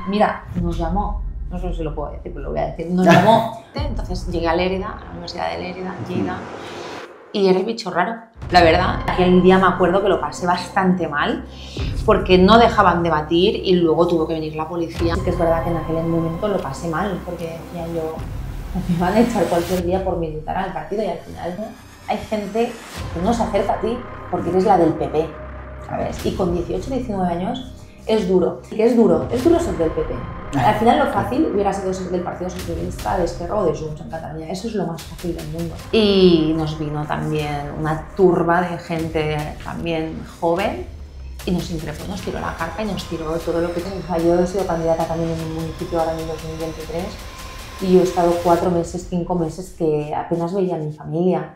Mira, nos llamó, no sé si lo puedo decir, pero lo voy a decir, nos llamó. Entonces llegué a Lérida, a la Universidad de Lérida, Lleida, y era el bicho raro, la verdad. Aquel día me acuerdo que lo pasé bastante mal, porque no dejaban debatir y luego tuvo que venir la policía. Sí que es verdad que en aquel momento lo pasé mal, porque decía yo, me van a echar cualquier día por militar al partido, y al final hay gente que no se acerca a ti porque eres la del PP, ¿sabes? Y con 18, 19 años es duro. ¿Qué es duro? Es duro ser del PP. Al final lo fácil hubiera sido ser del Partido Socialista, de Esquerra o de Junts en Cataluña. Eso es lo más fácil del mundo. Y nos vino también una turba de gente también joven y nos increpó, nos tiró la carpa y nos tiró todo lo que tenía. Yo he sido candidata también en un municipio ahora en el 2023 y yo he estado 4 meses, 5 meses que apenas veía a mi familia.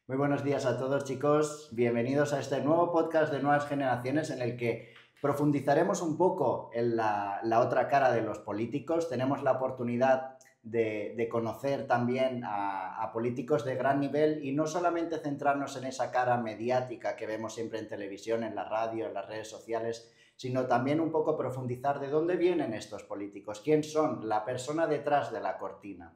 Muy buenos días a todos, chicos. Bienvenidos a este nuevo podcast de Nuevas Generaciones en el que profundizaremos un poco en la otra cara de los políticos. Tenemos la oportunidad de conocer también a políticos de gran nivel y no solamente centrarnos en esa cara mediática que vemos siempre en televisión, en la radio, en las redes sociales, sino también un poco profundizar de dónde vienen estos políticos, quién son, la persona detrás de la cortina.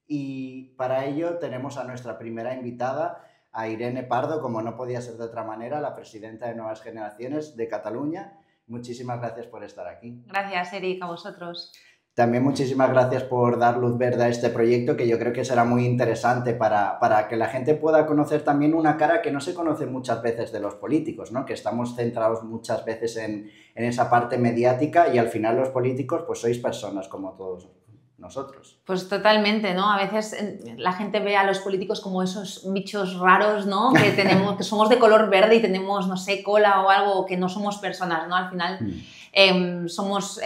Y para ello tenemos a nuestra primera invitada, a Irene Pardo, como no podía ser de otra manera, la presidenta de Nuevas Generaciones de Cataluña. Muchísimas gracias por estar aquí. Gracias, Eric, a vosotros. También muchísimas gracias por dar luz verde a este proyecto, que yo creo que será muy interesante para que la gente pueda conocer también una cara que no se conoce muchas veces de los políticos, ¿no? Que estamos centrados muchas veces en esa parte mediática y al final los políticos pues sois personas como todos nosotros. Pues totalmente, ¿no? A veces la gente ve a los políticos como esos bichos raros, ¿no? Que tenemos, que somos de color verde y tenemos, no sé, cola o algo, que no somos personas, ¿no? Al final somos,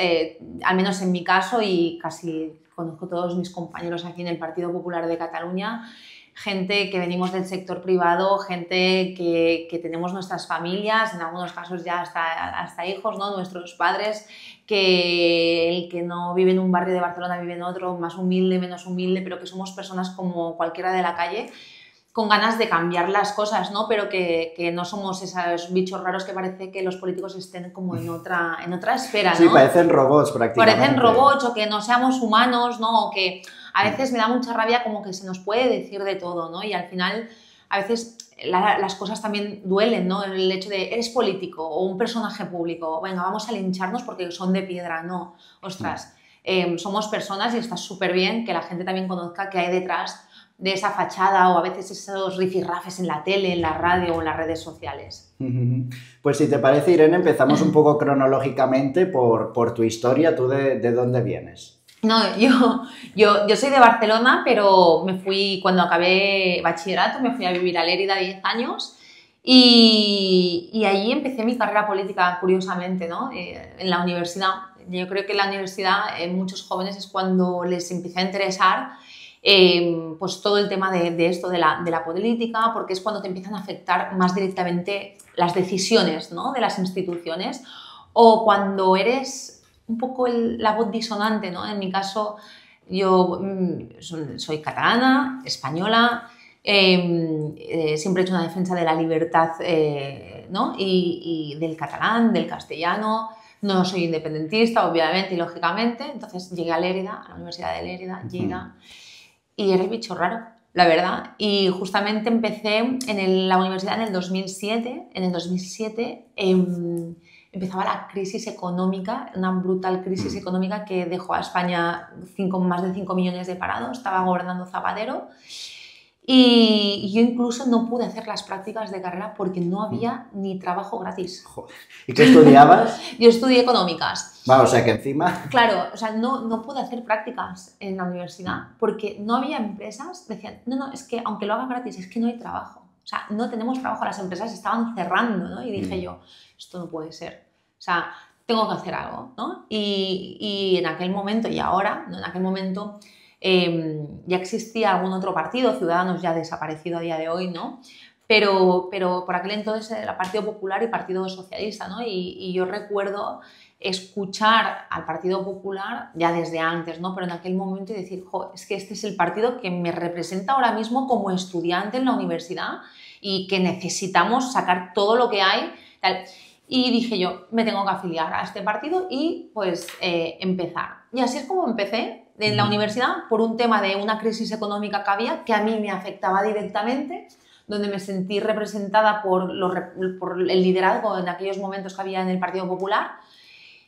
al menos en mi caso, y casi conozco todos mis compañeros aquí en el Partido Popular de Cataluña, gente que venimos del sector privado, gente que tenemos nuestras familias, en algunos casos ya hasta hijos, ¿no? Nuestros padres, que el que no vive en un barrio de Barcelona vive en otro, más humilde, menos humilde, pero que somos personas como cualquiera de la calle, con ganas de cambiar las cosas, ¿no? Pero que no somos esos bichos raros que parece que los políticos estén como en otra esfera, ¿no? Sí, parecen robots prácticamente. Parecen robots, o que no seamos humanos, ¿no? O que a veces me da mucha rabia como que se nos puede decir de todo, ¿no? Y al final a veces las cosas también duelen, ¿no? El hecho de eres político o un personaje público, venga, vamos a lincharnos porque son de piedra, no, ostras, somos personas y está súper bien que la gente también conozca qué hay detrás de esa fachada o a veces esos rifirrafes en la tele, en la radio o en las redes sociales. Pues si te parece, Irene, empezamos un poco cronológicamente por tu historia. ¿Tú de dónde vienes? No, yo soy de Barcelona, pero me fui, cuando acabé bachillerato, me fui a vivir a Lérida 10 años y allí empecé mi carrera política, curiosamente, ¿no? En la universidad. Yo creo que en la universidad muchos jóvenes es cuando les empieza a interesar pues todo el tema de esto, de la política, porque es cuando te empiezan a afectar más directamente las decisiones, ¿no? De las instituciones, o cuando eres un poco la voz disonante, ¿no? En mi caso, yo soy catalana, española, siempre he hecho una defensa de la libertad, ¿no? y del catalán, del castellano. No soy independentista, obviamente y lógicamente, entonces llegué a Lérida, a la Universidad de Lérida, Lleida, y era el bicho raro, la verdad. Y justamente empecé en la universidad en el 2007. En el 2007 empezaba la crisis económica, una brutal crisis económica que dejó a España más de 5 millones de parados. Estaba gobernando Zapatero y yo incluso no pude hacer las prácticas de carrera porque no había ni trabajo gratis. Joder. ¿Y qué estudiabas? Yo estudié económicas. Vamos, o sea que encima... Claro, o sea, no pude hacer prácticas en la universidad porque no había empresas. Decían, no, es que aunque lo haga gratis, es que no hay trabajo. O sea, no tenemos trabajo, las empresas estaban cerrando, ¿no? Y dije yo, esto no puede ser. O sea, tengo que hacer algo, ¿no? Y en aquel momento y ahora, ¿no? En aquel momento ya existía algún otro partido, Ciudadanos ya desaparecido a día de hoy, ¿no? Pero por aquel entonces era Partido Popular y Partido Socialista, ¿no? Y yo recuerdo escuchar al Partido Popular ya desde antes, ¿no? Pero en aquel momento y decir, jo, es que este es el partido que me representa ahora mismo como estudiante en la universidad y que necesitamos sacar todo lo que hay tal. Y dije yo, me tengo que afiliar a este partido y pues empezar. Y así es como empecé en la universidad, por un tema de una crisis económica que había, que a mí me afectaba directamente, donde me sentí representada por el liderazgo en aquellos momentos que había en el Partido Popular.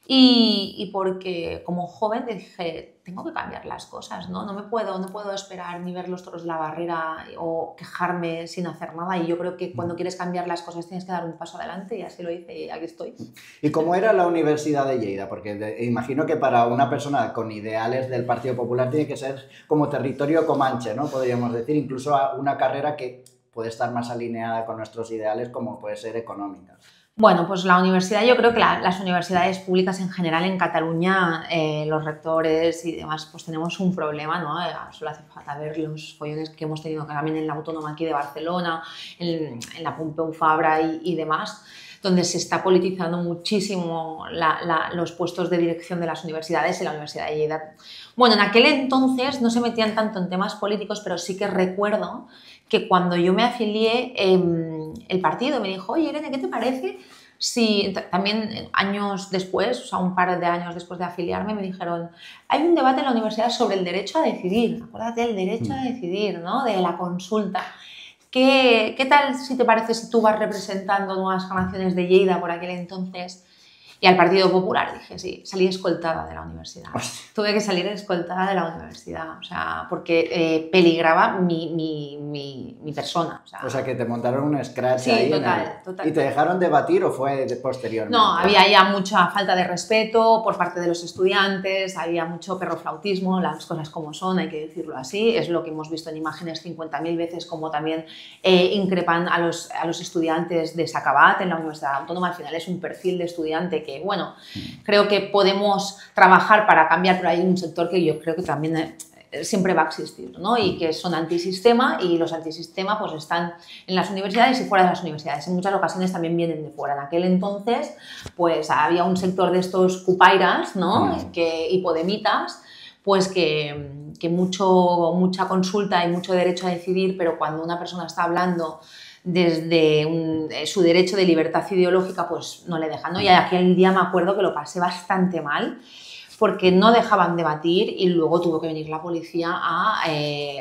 Y porque como joven dije, tengo que cambiar las cosas, ¿no? No puedo esperar ni ver los toros de la barrera o quejarme sin hacer nada. Y yo creo que cuando quieres cambiar las cosas tienes que dar un paso adelante, y así lo hice y aquí estoy. ¿Y cómo era la Universidad de Lleida? Porque imagino que para una persona con ideales del Partido Popular tiene que ser como territorio comanche, ¿no? Podríamos decir, incluso una carrera que puede estar más alineada con nuestros ideales, como puede ser económica. Bueno, pues la universidad, yo creo que las universidades públicas en general en Cataluña, los rectores y demás, pues tenemos un problema, ¿no? Solo hace falta ver los follones que hemos tenido también en la Autónoma aquí de Barcelona, en la Pompeu Fabra y demás, donde se está politizando muchísimo los puestos de dirección de las universidades y la Universidad de Lleida. Bueno, en aquel entonces no se metían tanto en temas políticos, pero sí que recuerdo que cuando yo me afilié, el partido me dijo, oye, Irene, ¿qué te parece si también años después, o sea, un par de años después de afiliarme, me dijeron, hay un debate en la universidad sobre el derecho a decidir, acuérdate del derecho a decidir, ¿no? De la consulta. ¿Qué tal si te parece si tú vas representando Nuevas Generaciones de Lleida por aquel entonces? Y al Partido Popular dije, sí, salí escoltada de la universidad. Hostia. Tuve que salir escoltada de la universidad, o sea, porque peligraba mi persona. O sea, que te montaron un scratch sí, ahí. Total. ¿Y te dejaron debatir o fue posteriormente? No, había ya mucha falta de respeto por parte de los estudiantes, había mucho perroflautismo, las cosas como son, hay que decirlo así. Es lo que hemos visto en imágenes 50.000 veces, como también increpan a los estudiantes de Sacabat en la Universidad Autónoma. Al final es un perfil de estudiante que, bueno, creo que podemos trabajar para cambiar, pero hay un sector que yo creo que también siempre va a existir, ¿no? Y que son antisistema, y los antisistema pues están en las universidades y fuera de las universidades. En muchas ocasiones también vienen de fuera. En aquel entonces pues había un sector de estos cupairas, ¿no? Y podemitas, pues que mucha consulta y mucho derecho a decidir, pero cuando una persona está hablando desde su derecho de libertad ideológica, pues no le dejan, ¿no? Y aquel día me acuerdo que lo pasé bastante mal, porque no dejaban debatir y luego tuvo que venir la policía a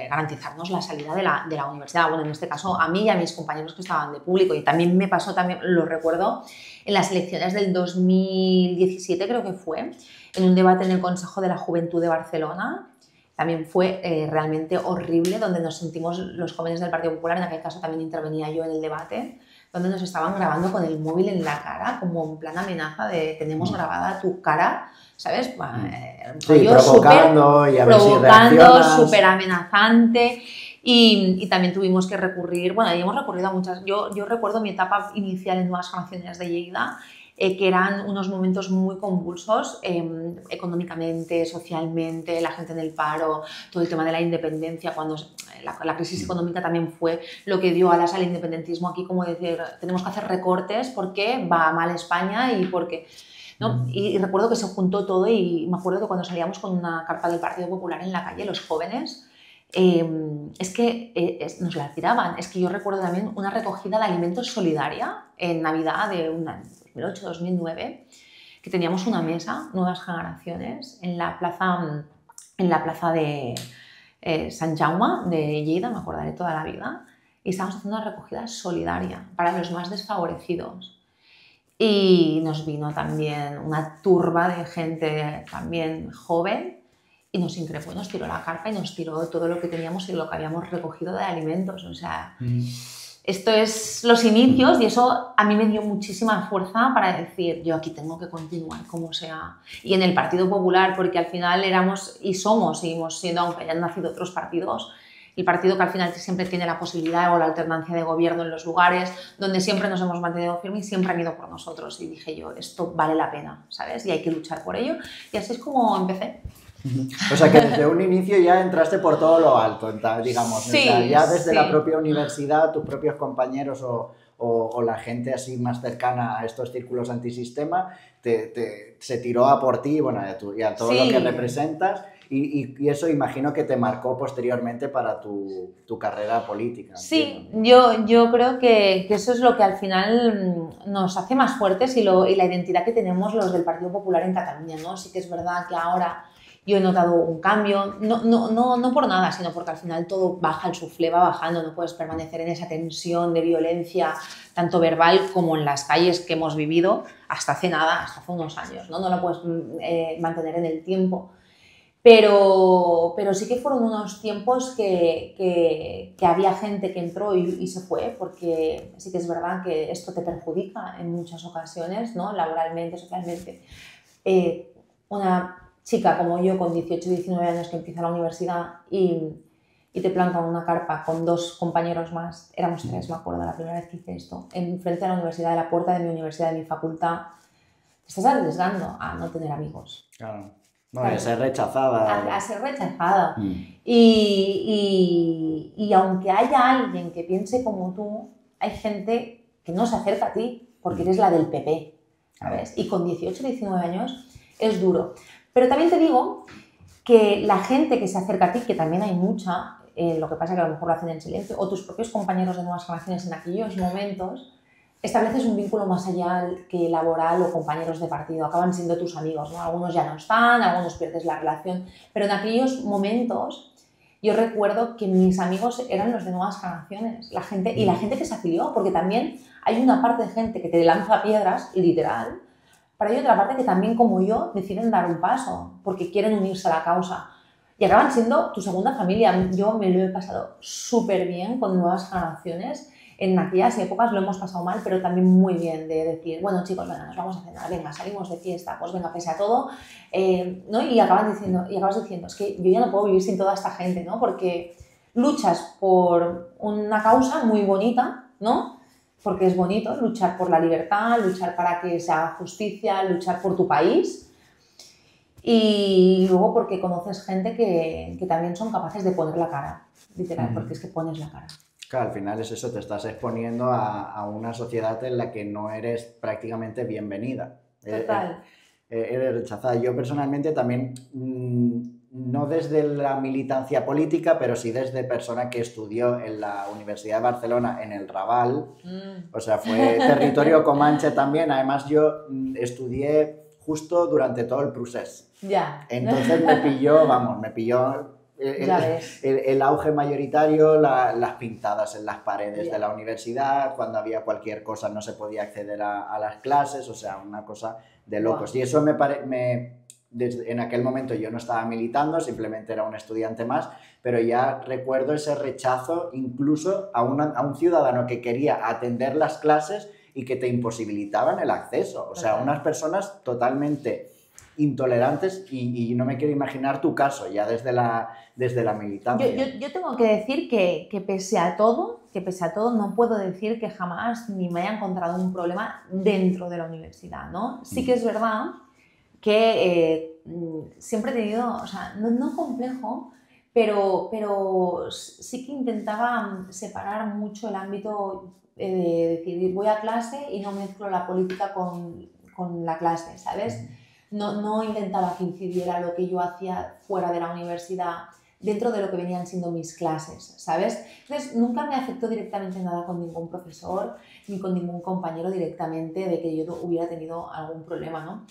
garantizarnos la salida de la universidad. Bueno, en este caso a mí y a mis compañeros que estaban de público. Y también me pasó, también lo recuerdo, en las elecciones del 2017 creo que fue, en un debate en el Consejo de la Juventud de Barcelona. También fue realmente horrible, donde nos sentimos los jóvenes del Partido Popular, en aquel caso también intervenía yo en el debate, donde nos estaban grabando con el móvil en la cara, como en plan amenaza de tenemos grabada tu cara, ¿sabes? Sí, provocando y a ver si reaccionas. Súper amenazante. Y también tuvimos que recurrir, bueno, y hemos recurrido a muchas. Yo recuerdo mi etapa inicial en Nuevas Generaciones de Lleida, que eran unos momentos muy convulsos económicamente, socialmente, la gente en el paro, todo el tema de la independencia, cuando la crisis económica también fue lo que dio alas al independentismo aquí, como decir, tenemos que hacer recortes porque va mal España y porque... ¿no? Y recuerdo que se juntó todo, y me acuerdo que cuando salíamos con una carpa del Partido Popular en la calle, los jóvenes, es que nos la tiraban. Es que yo recuerdo también una recogida de alimentos solidaria en Navidad de 2008-2009, que teníamos una mesa, Nuevas Generaciones, en la plaza de Sant Jaume de Lleida, me acordaré toda la vida, y estábamos haciendo una recogida solidaria para los más desfavorecidos. Y nos vino también una turba de gente también joven y nos increpó, nos tiró la carpa y nos tiró todo lo que teníamos y lo que habíamos recogido de alimentos. O sea, esto es los inicios, y eso a mí me dio muchísima fuerza para decir, yo aquí tengo que continuar como sea. Y en el Partido Popular, porque al final éramos y somos, seguimos siendo, aunque hayan nacido otros partidos, el partido que al final siempre tiene la posibilidad o la alternancia de gobierno en los lugares, donde siempre nos hemos mantenido firmes y siempre han ido por nosotros. Y dije yo, esto vale la pena, ¿sabes? Y hay que luchar por ello. Y así es como empecé. O sea que desde un inicio ya entraste por todo lo alto, digamos. Sí, o sea, ya desde la propia universidad, tus propios compañeros o la gente así más cercana a estos círculos antisistema se tiró a por ti, bueno, y a todo lo que representas. y eso imagino que te marcó posteriormente para tu carrera política. Sí, yo creo que eso es lo que al final nos hace más fuertes y la identidad que tenemos los del Partido Popular en Cataluña, ¿no? Sí que es verdad que ahora yo he notado un cambio, no por nada, sino porque al final todo baja, el suflé va bajando, no puedes permanecer en esa tensión de violencia, tanto verbal como en las calles que hemos vivido hasta hace nada, hasta hace unos años, ¿no? No la puedes mantener en el tiempo. Pero sí que fueron unos tiempos que había gente que entró y se fue, porque sí que es verdad que esto te perjudica en muchas ocasiones, ¿no? Laboralmente, socialmente. Una chica como yo, con 18 19 años, que empieza la universidad y te plantan una carpa con 2 compañeros más, éramos 3, me acuerdo, la primera vez que hice esto, enfrente de la universidad, de la puerta de mi universidad, de mi facultad, te estás arriesgando a no tener amigos. Claro. No, a ser rechazada. A ser rechazada. Y aunque haya alguien que piense como tú, hay gente que no se acerca a ti porque eres la del PP, ¿sabes? Y con 18, 19 años es duro. Pero también te digo que la gente que se acerca a ti, que también hay mucha, lo que pasa es que a lo mejor lo hacen en silencio, o tus propios compañeros de Nuevas Generaciones en aquellos momentos, estableces un vínculo más allá que laboral o compañeros de partido, acaban siendo tus amigos, ¿no? Algunos ya no están, algunos pierdes la relación, pero en aquellos momentos yo recuerdo que mis amigos eran los de Nuevas Generaciones, la gente que se afilió, porque también hay una parte de gente que te lanza piedras, literal, pero hay otra parte que también, como yo, deciden dar un paso, porque quieren unirse a la causa. Y acaban siendo tu segunda familia. Yo me lo he pasado súper bien con Nuevas Generaciones. En aquellas épocas lo hemos pasado mal, pero también muy bien, de decir, bueno, chicos, venga, nos vamos a cenar, venga, salimos de fiesta, pues venga, pese a todo, ¿no? Y acabas diciendo, es que yo ya no puedo vivir sin toda esta gente, ¿no? Porque luchas por una causa muy bonita, ¿no? Porque es bonito luchar por la libertad, luchar para que se haga justicia, luchar por tu país, y luego porque conoces gente que también son capaces de poner la cara, literal, porque es que pones la cara. Claro, al final es eso, te estás exponiendo a una sociedad en la que no eres prácticamente bienvenida. Total. Eres rechazada. Yo personalmente también, no desde la militancia política, pero sí desde persona que estudió en la Universidad de Barcelona, en el Raval. O sea, fue territorio comanche también. Además, yo estudié justo durante todo el procés. Ya. Entonces me pilló el auge mayoritario, las pintadas en las paredes de la universidad, cuando había cualquier cosa no se podía acceder a las clases, o sea, una cosa de locos. Y eso en aquel momento yo no estaba militando, simplemente era un estudiante más, pero ya recuerdo ese rechazo incluso a un ciudadano que quería atender las clases y que te imposibilitaban el acceso. O sea, unas personas totalmente intolerantes, y no me quiero imaginar tu caso ya desde la militancia. Yo tengo que decir que pese a todo, no puedo decir que jamás ni me haya encontrado un problema dentro de la universidad, ¿no? Sí que es verdad que siempre he tenido, o sea, no complejo, pero sí que intentaba separar mucho el ámbito de decir, voy a clase y no mezclo la política con la clase, ¿sabes? No intentaba que incidiera lo que yo hacía fuera de la universidad dentro de lo que venían siendo mis clases, ¿sabes? Entonces, nunca me afectó directamente nada con ningún profesor ni con ningún compañero directamente de que yo hubiera tenido algún problema, ¿no?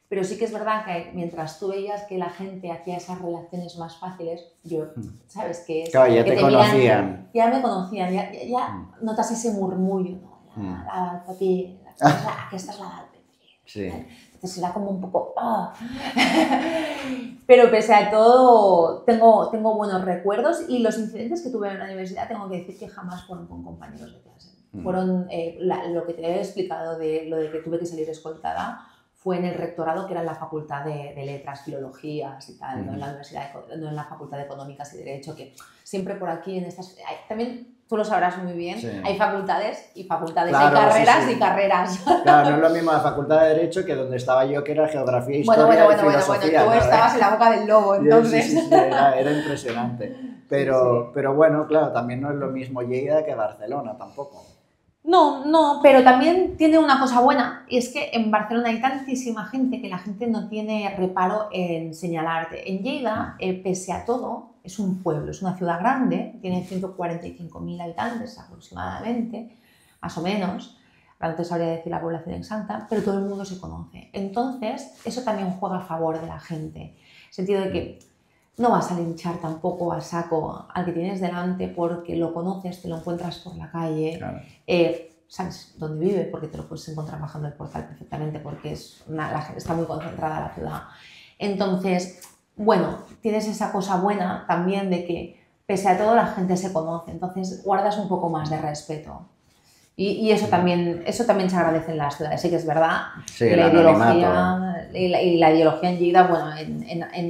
Pero sí que es verdad que mientras tú veías que la gente hacía esas relaciones más fáciles, yo, ¿sabes? Que claro, ya que te conocían. Miran, ya me conocían, ya notas ese murmullo, ¿no? La papi, aquesta es la del PP. Sí. Entonces era como un poco... Pero pese a todo, tengo buenos recuerdos, y los incidentes que tuve en la universidad tengo que decir que jamás fueron con compañeros de clase. Fueron lo que te he explicado de lo de que tuve que salir escoltada. Fue en el rectorado, que era en la Facultad de Letras, Filologías y tal, no en la universidad, no en la Facultad de Económicas y Derecho, que siempre por aquí en estas... También tú lo sabrás muy bien, sí. Hay facultades y facultades, claro, hay carreras y carreras. Claro, no es lo mismo la Facultad de Derecho que donde estaba yo, que era Geografía, Historia y Filosofía. Bueno, tú estabas en la boca del lobo, entonces... Sí, era impresionante. Pero bueno, claro, también no es lo mismo Lleida que Barcelona tampoco. No, no, pero también tiene una cosa buena y es que en Barcelona hay tantísima gente que la gente no tiene reparo en señalarte. En Lleida, pese a todo, es un pueblo, es una ciudad grande, tiene 145.000 habitantes aproximadamente, más o menos. Ahora no te sabría decir la población exacta, pero todo el mundo se conoce. Entonces, eso también juega a favor de la gente. En el sentido de que no vas a linchar tampoco a saco al que tienes delante porque lo conoces, te lo encuentras por la calle, Claro. sabes dónde vive porque te lo puedes encontrar bajando el Portal perfectamente porque está muy concentrada la ciudad. Entonces, bueno, tienes esa cosa buena también de que pese a todo la gente se conoce, entonces guardas un poco más de respeto. Y eso también se agradece en las ciudades. Sí que es verdad Sí, que el la anonimato. ideología en Lleida, bueno,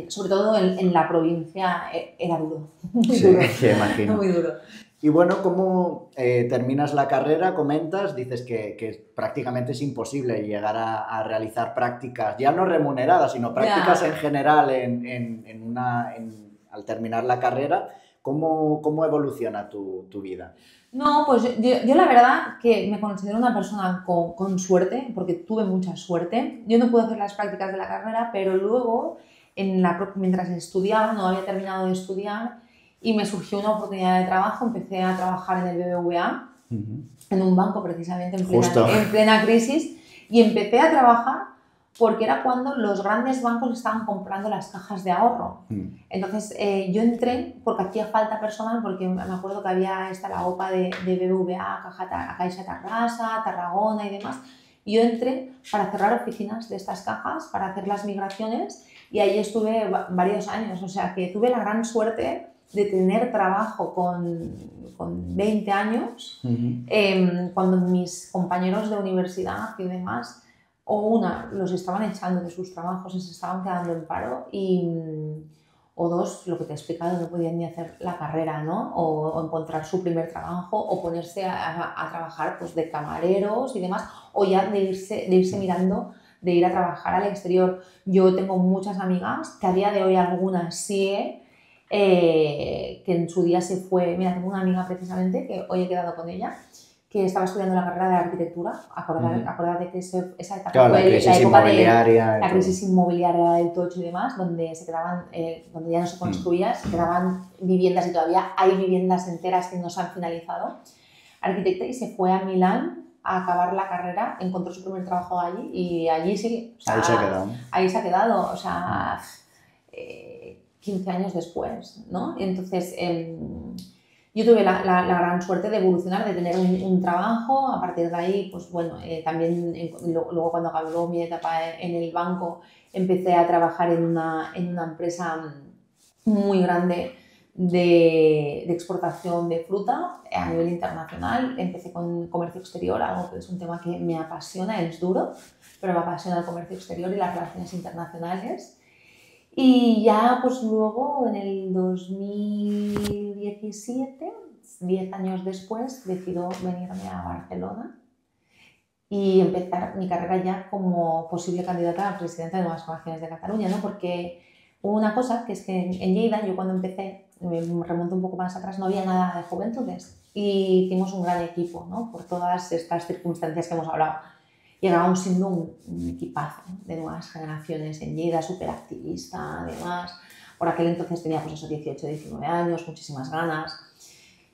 sobre todo en la provincia, era duro. Muy Sí, duro. sí, imagino. Muy duro. Y bueno, ¿cómo terminas la carrera? Comentas, dices que prácticamente es imposible llegar a realizar prácticas, ya no remuneradas, sino prácticas Ya. en general al terminar la carrera. ¿Cómo evoluciona tu vida? No, pues yo la verdad que me considero una persona con suerte, porque tuve mucha suerte. Yo no pude hacer las prácticas de la carrera, pero luego, mientras estudiaba, no había terminado de estudiar, y me surgió una oportunidad de trabajo. Empecé a trabajar en el BBVA, en un banco precisamente en plena crisis, y empecé a trabajar porque era cuando los grandes bancos estaban comprando las cajas de ahorro. Entonces yo entré porque hacía falta personal, porque me acuerdo que había la OPA de BBVA, Caixa Tarrasa, Tarragona y demás. Y yo entré para cerrar oficinas de estas cajas, para hacer las migraciones, y ahí estuve varios años. O sea que tuve la gran suerte de tener trabajo con 20 años, cuando mis compañeros de universidad y demás, los estaban echando de sus trabajos y se estaban quedando en paro, o dos, lo que te he explicado, no podían ni hacer la carrera, ¿no? O encontrar su primer trabajo, o ponerse a trabajar pues, de camareros y demás, o ya de irse mirando, de ir a trabajar al exterior. Yo tengo muchas amigas, que a día de hoy algunas sigue, que en su día se fue. Mira, tengo una amiga precisamente, que hoy he quedado con ella, que estaba estudiando la carrera de arquitectura. Acordate que esa etapa Claro, fue la época de la todo. crisis inmobiliaria del tocho y demás, donde se quedaban, donde ya no se construía, se quedaban viviendas, y todavía hay viviendas enteras que no se han finalizado. Arquitecta, y se fue a Milán a acabar la carrera, encontró su primer trabajo allí, y allí sí, o sea, ahí se ha quedado. Ahí se ha quedado, o sea, 15 años después, ¿no? Entonces, yo tuve la gran suerte de evolucionar, de tener un trabajo. A partir de ahí, pues bueno, también luego cuando acabó mi etapa en el banco, empecé a trabajar en una empresa muy grande de exportación de fruta a nivel internacional. Empecé con comercio exterior, algo que es un tema que me apasiona, es duro, pero me apasiona el comercio exterior y las relaciones internacionales. Y ya pues luego en el 2017, 10 años después, decido venirme a Barcelona y empezar mi carrera ya como posible candidata a presidenta de Nuevas Generaciones de Cataluña, ¿no? Porque hubo una cosa, que es que en Lleida, yo cuando empecé, me remonto un poco más atrás, no había nada de juventudes, y hicimos un gran equipo, ¿no? Por todas estas circunstancias que hemos hablado. Llegábamos siendo un equipazo de Nuevas Generaciones en Lleida, súper activista, además. Por aquel entonces tenía pues esos 18, 19 años, muchísimas ganas.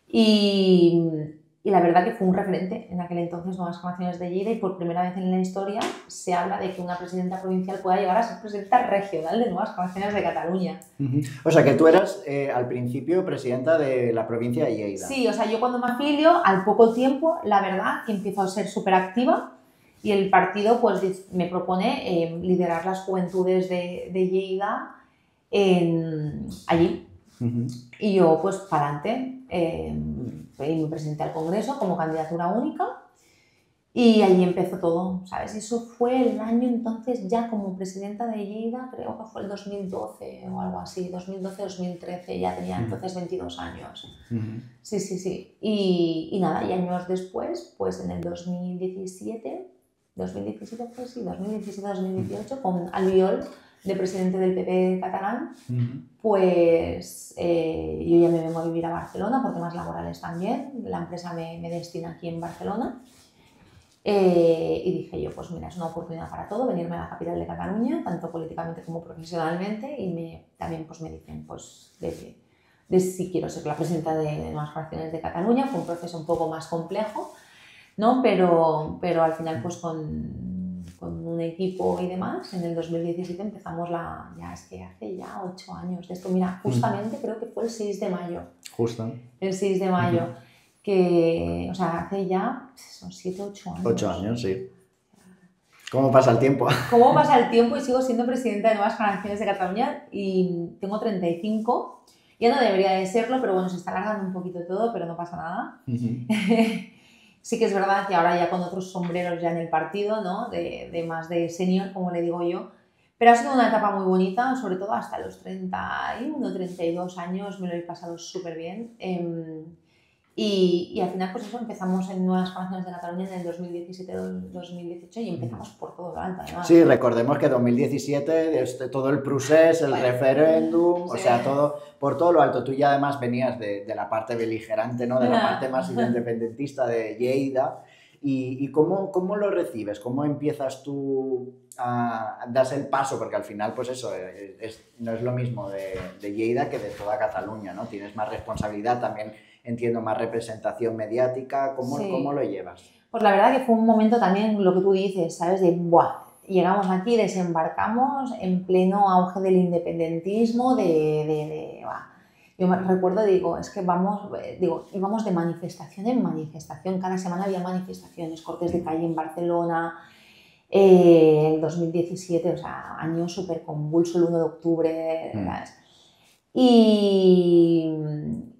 Y la verdad que fue un referente en aquel entonces Nuevas Generaciones de Lleida, y por primera vez en la historia se habla de que una presidenta provincial pueda llegar a ser presidenta regional de Nuevas Generaciones de Cataluña. O sea que tú eras al principio presidenta de la provincia de Lleida. Sí, o sea, yo cuando me afilio, al poco tiempo, la verdad que empiezo a ser súper activa. Y el partido pues, me propone liderar las juventudes de Lleida allí. Y yo, pues, para adelante, me presenté al Congreso como candidatura única, y allí empezó todo, ¿sabes? Eso fue el año entonces ya como presidenta de Lleida, creo que fue el 2012 o algo así, 2012-2013, ya tenía entonces 22 años. Sí. Y nada, y años después, pues en el 2017... 2017 fue, sí, 2017-2018, con Albiol, de presidente del PP catalán, pues yo ya me vengo a vivir a Barcelona por temas laborales también. La empresa me destina aquí en Barcelona. Y dije yo, pues mira, es una oportunidad para todo, venirme a la capital de Cataluña, tanto políticamente como profesionalmente, y también pues me dicen pues, de si quiero ser la presidenta de Nuevas Generaciones de Cataluña. Fue un proceso un poco más complejo, ¿no? Pero al final pues con un equipo y demás, en el 2017 empezamos ya es que hace ya 8 años de esto. Mira, justamente creo que fue el 6 de mayo. Justo. El 6 de mayo. Que, o sea, hace ya son 7 o 8 años. 8 años, sí. ¿Cómo pasa el tiempo? ¿Cómo pasa el tiempo? Y sigo siendo presidenta de Nuevas Generaciones de Cataluña y tengo 35. Ya no debería de serlo, pero bueno, se está alargando un poquito todo, pero no pasa nada. Sí que es verdad que ahora ya con otros sombreros ya en el partido, ¿no? De más de senior, como le digo yo. Pero ha sido una etapa muy bonita, sobre todo hasta los 31, 32 años me lo he pasado súper bien. Y al final, pues eso, empezamos en Nuevas Generaciones de Cataluña en el 2017-2018 y empezamos por todo lo alto, además. Sí, recordemos que 2017, todo el procés, el referéndum, sí. O sea, por todo lo alto. Tú ya además venías de la parte beligerante, ¿no? De la parte más independentista de Lleida. ¿Y cómo lo recibes? ¿Cómo empiezas tú das el paso? Porque al final, pues eso, no es lo mismo de Lleida que de toda Cataluña, ¿no? Tienes más responsabilidad también. Entiendo, más representación mediática. ¿Cómo lo llevas? Pues la verdad que fue un momento también, lo que tú dices, ¿sabes? De, ¡buah! Llegamos aquí, desembarcamos en pleno auge del independentismo, Yo me recuerdo, es que íbamos de manifestación en manifestación, cada semana había manifestaciones, cortes de calle en Barcelona, el 2017, o sea, año súper convulso, el 1 de octubre, ¿sabes? Y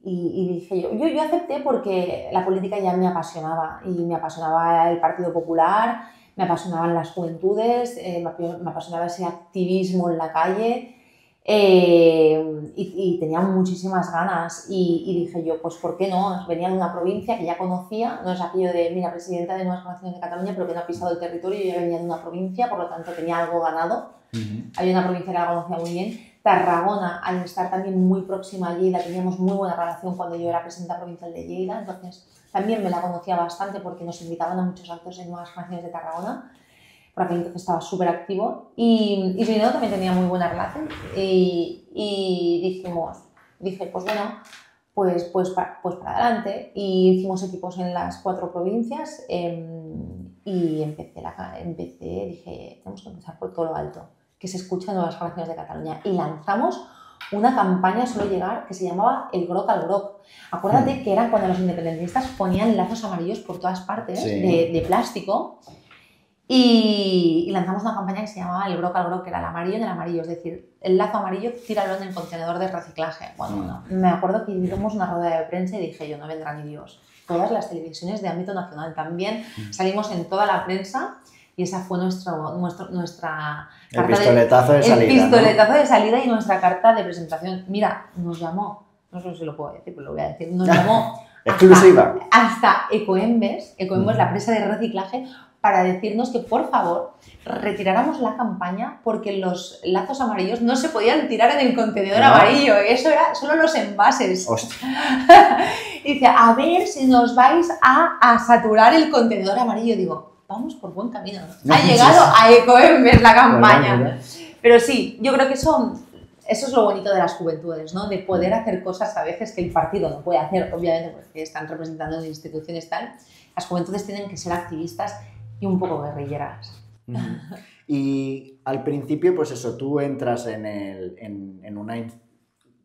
dije yo acepté porque la política ya me apasionaba y me apasionaba el Partido Popular, me apasionaban las juventudes, me apasionaba ese activismo en la calle y tenía muchísimas ganas y dije yo, pues ¿por qué no? Venía de una provincia que ya conocía, no es aquello de, mira, presidenta de Nuevas Generaciones de Cataluña, pero que no ha pisado el territorio. Yo ya venía de una provincia, por lo tanto tenía algo ganado. Había una provincia que la conocía muy bien. Tarragona, al estar también muy próxima a Lleida, teníamos muy buena relación cuando yo era presidenta provincial de Lleida, entonces también me la conocía bastante porque nos invitaban a muchos actos en Nuevas Generaciones de Tarragona, por aquel entonces estaba súper activo y Pirineo también tenía muy buena relación y dije, pues bueno, pues para adelante, y hicimos equipos en las 4 provincias y dije, tenemos que empezar por todo lo alto, que se escucha en Nuevas Generaciones de Cataluña, y lanzamos una campaña solo llegar que se llamaba El Groc al Groc. Acuérdate que era cuando los independentistas ponían lazos amarillos por todas partes, sí, de plástico, y lanzamos una campaña que se llamaba El Groc al Groc, que era el amarillo en el amarillo, es decir, el lazo amarillo, tíralo en el contenedor de reciclaje. Bueno, me acuerdo que hicimos una rueda de prensa y dije yo, no vendrá ni Dios. Todas las televisiones de ámbito nacional también, salimos en toda la prensa. Y esa fue nuestra el pistoletazo de salida. El pistoletazo, ¿no?, de salida y nuestra carta de presentación. Mira, nos llamó, no sé si lo puedo decir, pero lo voy a decir, nos llamó exclusiva. Hasta Ecoembes, la empresa de reciclaje, para decirnos que por favor retiráramos la campaña porque los lazos amarillos no se podían tirar en el contenedor amarillo. Eso era solo los envases. Y dice, a ver si nos vais a saturar el contenedor amarillo. Digo, vamos por buen camino. Ha llegado a Ecoembes la campaña. Pero sí, yo creo que eso es lo bonito de las juventudes, ¿no? De poder hacer cosas a veces que el partido no puede hacer, obviamente, porque están representando en instituciones tal. Las juventudes tienen que ser activistas y un poco guerrilleras. Y al principio, pues eso, tú entras en una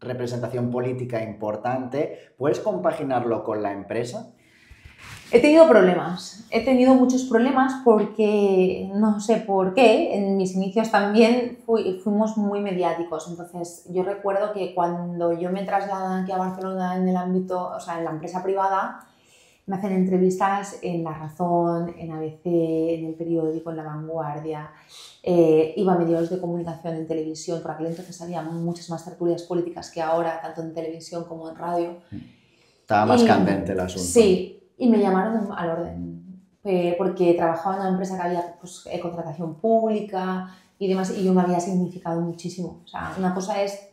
representación política importante. ¿Puedes compaginarlo con la empresa? He tenido problemas, he tenido muchos problemas porque, no sé por qué, en mis inicios también fuimos muy mediáticos. Entonces, yo recuerdo que cuando yo me trasladé aquí a Barcelona en el ámbito, o sea, en la empresa privada, me hacen entrevistas en La Razón, en ABC, en El Periódico, en La Vanguardia, iba a medios de comunicación en televisión. Por aquel entonces había muchas más tertulias políticas que ahora, tanto en televisión como en radio. Estaba más candente el asunto. Sí, y me llamaron al orden. porque trabajaba en una empresa que había pues, contratación pública y demás, y yo me había significado muchísimo. O sea, una cosa es,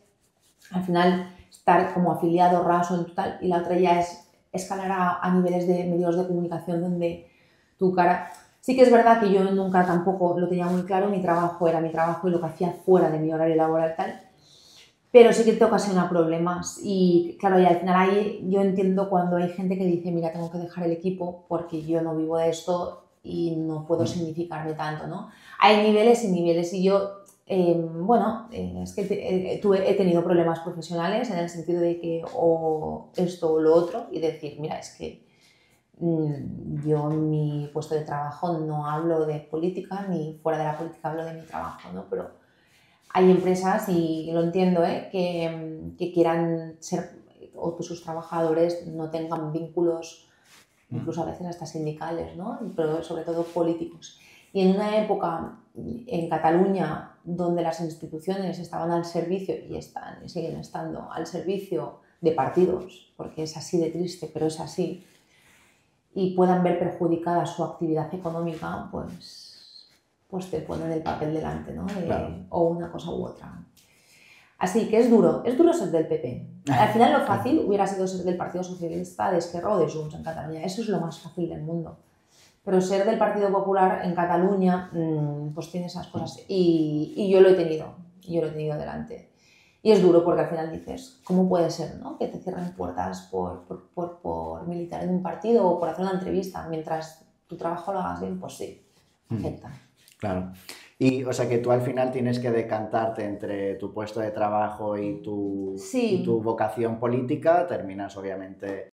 al final, estar como afiliado raso en total, y la otra ya es escalar a niveles de medios de comunicación donde tu cara... Sí que es verdad que yo nunca tampoco lo tenía muy claro, mi trabajo era mi trabajo y lo que hacía fuera de mi horario laboral tal, pero sí que te ocasiona problemas y claro, y al final ahí yo entiendo cuando hay gente que dice, mira, tengo que dejar el equipo porque yo no vivo de esto y no puedo significarme tanto, ¿no? Hay niveles y niveles y yo, es que he tenido problemas profesionales en el sentido de que o esto o lo otro y decir, mira, es que yo en mi puesto de trabajo no hablo de política ni fuera de la política hablo de mi trabajo, ¿no? Pero hay empresas, y lo entiendo, que quieran ser o que sus trabajadores no tengan vínculos, incluso a veces hasta sindicales, ¿no? Pero sobre todo políticos. Y en una época en Cataluña donde las instituciones estaban al servicio y están y siguen estando al servicio de partidos, porque es así de triste, pero es así, y puedan ver perjudicada su actividad económica, pues te ponen el papel delante, ¿no? Claro. O una cosa u otra. Así que es duro ser del PP. Al final lo fácil hubiera sido ser del Partido Socialista, de Esquerra o de Junts en Cataluña. Eso es lo más fácil del mundo. Pero ser del Partido Popular en Cataluña, pues tiene esas cosas. Y yo lo he tenido. Delante. Y es duro porque al final dices, ¿cómo puede ser, ¿no? Que te cierren puertas por militar en un partido o por hacer una entrevista mientras tu trabajo lo hagas bien? Pues sí, afecta. Claro. Y, o sea, que tú al final tienes que decantarte entre tu puesto de trabajo y tu vocación política, terminas obviamente...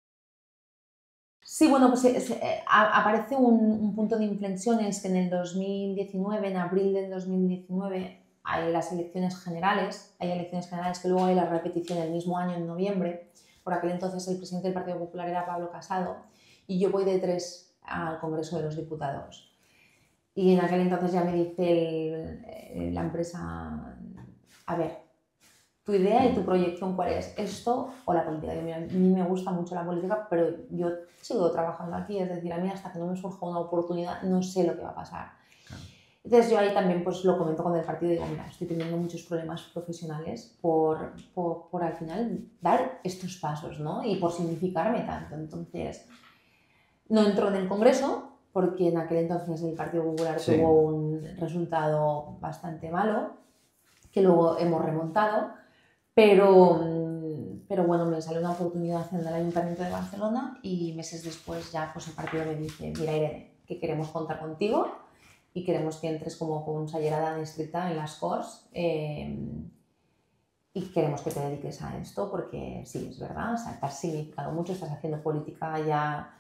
Sí, bueno, pues aparece un punto de inflexión, es que en el 2019, en abril del 2019, hay las elecciones generales, que luego hay la repetición el mismo año, en noviembre. Por aquel entonces el presidente del Partido Popular era Pablo Casado y yo voy de 3 al Congreso de los Diputados. Y en aquel entonces ya me dice la empresa, a ver, tu idea y tu proyección, ¿cuál es? ¿Esto o la política? Yo, mira, a mí me gusta mucho la política, pero yo sigo trabajando aquí, es decir, a mí hasta que no me surja una oportunidad no sé lo que va a pasar. Claro. Entonces yo ahí también pues lo comento con el partido y digo, mira, estoy teniendo muchos problemas profesionales por al final dar estos pasos, ¿no? Y por significarme tanto. Entonces, no entro en el Congreso porque en aquel entonces el Partido Popular tuvo un resultado bastante malo, que luego hemos remontado. Pero bueno, me salió una oportunidad en el Ayuntamiento de Barcelona y meses después ya pues el partido me dice, mira Irene, que queremos contar contigo y queremos que entres como consellera de distrita en las Corts y queremos que te dediques a esto porque sí, es verdad, o sea, te has significado mucho, estás haciendo política ya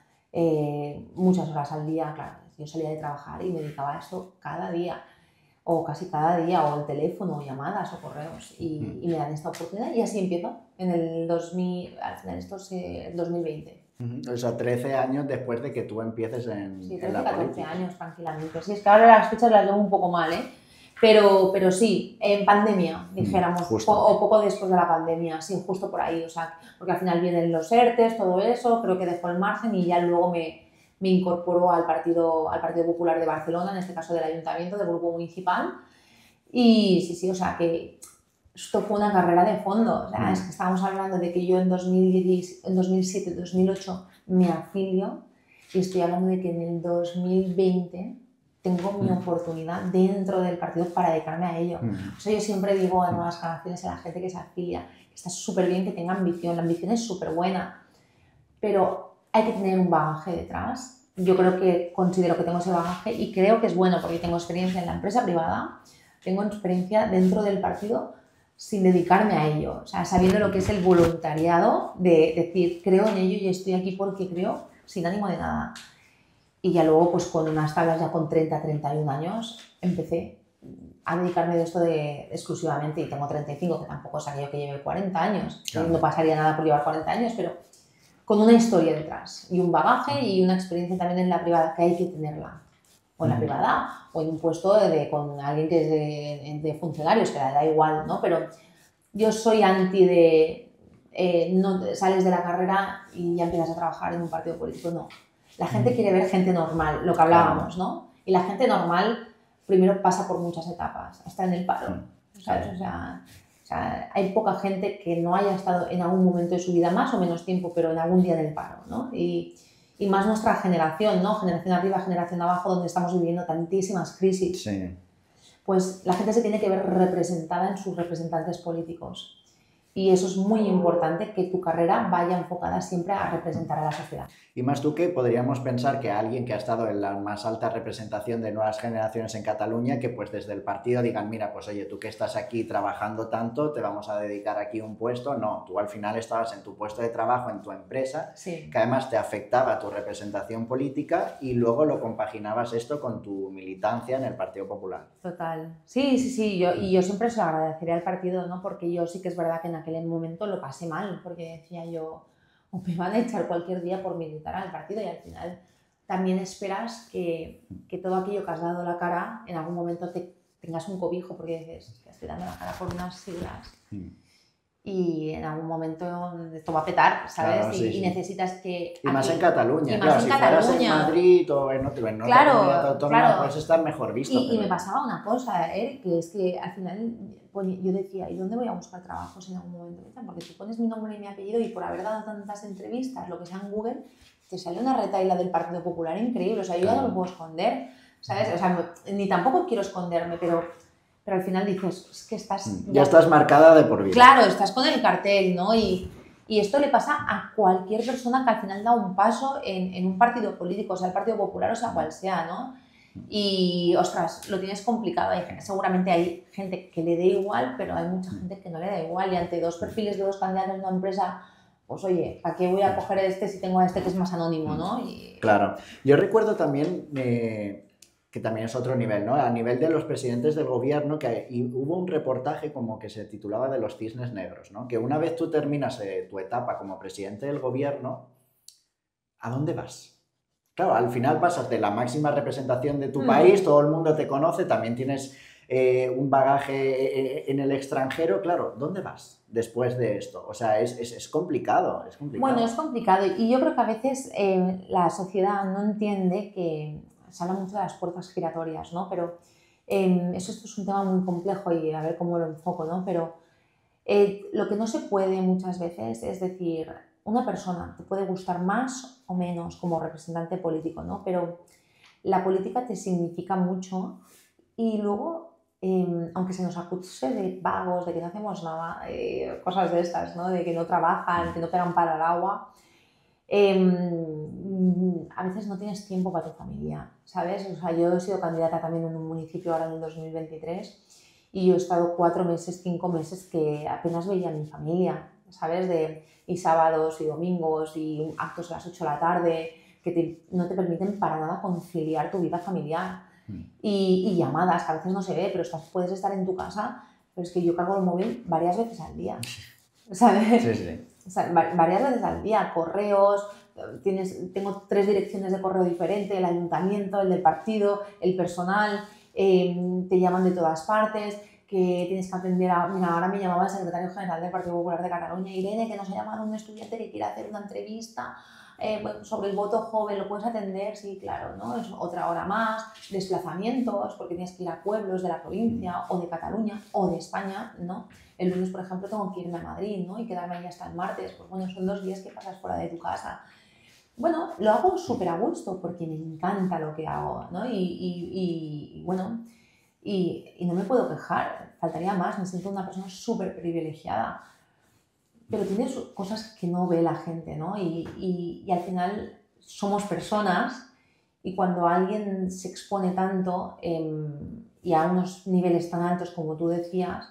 muchas horas al día, claro, yo salía de trabajar y me dedicaba a esto cada día. O casi cada día, o el teléfono, o llamadas, o correos, y me dan esta oportunidad y así empiezo en el 2000, al final esto es el 2020. O sea, 13 años después de que tú empieces en sí, 13, la 14 política. años tranquilamente. Sí, es que ahora las fechas las llevo un poco mal, pero sí, en pandemia, dijéramos, o poco después de la pandemia, sí, justo por ahí, o sea, porque al final vienen los ERTEs, todo eso, creo que dejó el margen y ya luego me incorporó al Partido Popular de Barcelona, en este caso del Ayuntamiento, del Grupo Municipal. Y sí, o sea, que esto fue una carrera de fondo. O sea, es que estábamos hablando de que yo en 2007, 2008 me afilio y estoy hablando de que en el 2020 tengo mi oportunidad dentro del partido para dedicarme a ello. O sea, yo siempre digo en nuevas generaciones a la gente que se afilia que está súper bien que tenga ambición, la ambición es súper buena, pero hay que tener un bagaje detrás. Yo considero que tengo ese bagaje y creo que es bueno porque tengo experiencia en la empresa privada, tengo experiencia dentro del partido sin dedicarme a ello, o sea, sabiendo lo que es el voluntariado, de decir, creo en ello y estoy aquí porque creo, sin ánimo de nada. Y ya luego, pues con unas tablas ya con 30, 31 años, empecé a dedicarme de esto exclusivamente, y tengo 35, que tampoco es aquello que lleve 40 años, claro. No pasaría nada por llevar 40 años, pero con una historia detrás y un bagaje y una experiencia también en la privada que hay que tenerla. O en la privada, o en un puesto con alguien que es de funcionarios, que da igual, ¿no? Pero yo soy anti de no sales de la carrera y ya empiezas a trabajar en un partido político, no. La gente quiere ver gente normal, lo que hablábamos, ¿no? Y la gente normal primero pasa por muchas etapas, hasta en el paro, ¿sabes? O sea, hay poca gente que no haya estado en algún momento de su vida, más o menos tiempo, pero en algún día en el paro, ¿no? Y más nuestra generación, ¿no? Generación arriba, generación abajo, donde estamos viviendo tantísimas crisis. Sí. Pues la gente se tiene que ver representada en sus representantes políticos. Y eso es muy importante, que tu carrera vaya enfocada siempre a representar a la sociedad. Y más tú que podríamos pensar que alguien que ha estado en la más alta representación de nuevas generaciones en Cataluña, que pues desde el partido digan, mira, pues oye, tú que estás aquí trabajando tanto, te vamos a dedicar aquí un puesto. No, tú al final estabas en tu puesto de trabajo, en tu empresa, sí, que además te afectaba tu representación política y luego lo compaginabas esto con tu militancia en el Partido Popular. Total. Sí. Yo siempre se lo agradecería al partido, ¿no? Porque yo sí que es verdad que en aquel momento lo pasé mal, porque decía yo, o me van a echar cualquier día por militar al partido, y al final también esperas que todo aquello que has dado la cara en algún momento tengas un cobijo, porque dices, que estoy dando la cara por unas siglas. Y en algún momento esto va a petar, ¿sabes? Claro, sí, y necesitas que... Y más en Cataluña, y claro, más en si Cataluña. fueras en Madrid o en otra comunidad autónoma, puedes estar mejor visto. Y me pasaba una cosa, que es que al final yo decía, ¿y dónde voy a buscar trabajos en algún momento? Porque tú pones mi nombre y mi apellido y por haber dado tantas entrevistas, lo que sea en Google, te sale una retahíla del Partido Popular increíble. O sea, yo ya no lo puedo esconder, ¿sabes? O sea, ni tampoco quiero esconderme, pero al final dices, es que estás... Ya estás marcada de por vida. Claro, estás con el cartel, ¿no? Y esto le pasa a cualquier persona que al final da un paso en un partido político, o sea, el Partido Popular, o sea, cual sea, ¿no? Y, ostras, lo tienes complicado. Seguramente hay gente que le dé igual, pero hay mucha gente que no le da igual. Y ante dos perfiles de dos candidatos en una empresa, pues oye, ¿para qué voy a coger este si tengo a este que es más anónimo, ¿no? Claro. Yo recuerdo también... que también es otro nivel, ¿no? A nivel de los presidentes del gobierno, que hubo un reportaje como que se titulaba de los cisnes negros, ¿no? Que una vez tú terminas tu etapa como presidente del gobierno, ¿a dónde vas? Claro, al final pasas de la máxima representación de tu país, todo el mundo te conoce, también tienes un bagaje en el extranjero, claro, ¿dónde vas después de esto? O sea, es complicado, es complicado. Bueno, es complicado y yo creo que a veces la sociedad no entiende que... Se habla mucho de las puertas giratorias, ¿no? Pero esto es un tema muy complejo y a ver cómo lo enfoco, ¿no? Pero lo que no se puede muchas veces es decir, una persona te puede gustar más o menos como representante político, ¿no? Pero la política te significa mucho y luego, aunque se nos acuse de vagos, de que no hacemos nada, cosas de estas, ¿no? De que no trabajan, que no pegan para el agua, a veces no tienes tiempo para tu familia, ¿sabes? O sea, yo he sido candidata también en un municipio ahora en el 2023 y yo he estado 4 meses, 5 meses que apenas veía a mi familia, ¿sabes? Y sábados y domingos y actos a las 8 de la tarde que no te permiten para nada conciliar tu vida familiar. Y llamadas, que a veces no se ve, pero puedes estar en tu casa, pero es que yo cargo el móvil varias veces al día, ¿sabes? Sí. O sea, varias veces al día, correos, tengo 3 direcciones de correo diferentes, el ayuntamiento, el del partido, el personal, te llaman de todas partes, que tienes que atender a... Mira, ahora me llamaba el secretario general del Partido Popular de Cataluña, Irene, que nos ha llamado un estudiante que quiere hacer una entrevista sobre el voto joven, ¿lo puedes atender? Sí, claro, ¿no? Es otra hora más, desplazamientos, porque tienes que ir a pueblos de la provincia o de Cataluña o de España, ¿no? El lunes, por ejemplo, tengo que irme a Madrid, ¿no? Y quedarme ahí hasta el martes. Pues bueno, son 2 días que pasas fuera de tu casa. Bueno, lo hago súper a gusto porque me encanta lo que hago, ¿no? Y bueno, y no me puedo quejar, faltaría más, me siento una persona súper privilegiada. Pero tiene cosas que no ve la gente, ¿no? Y al final somos personas y cuando alguien se expone tanto y a unos niveles tan altos como tú decías,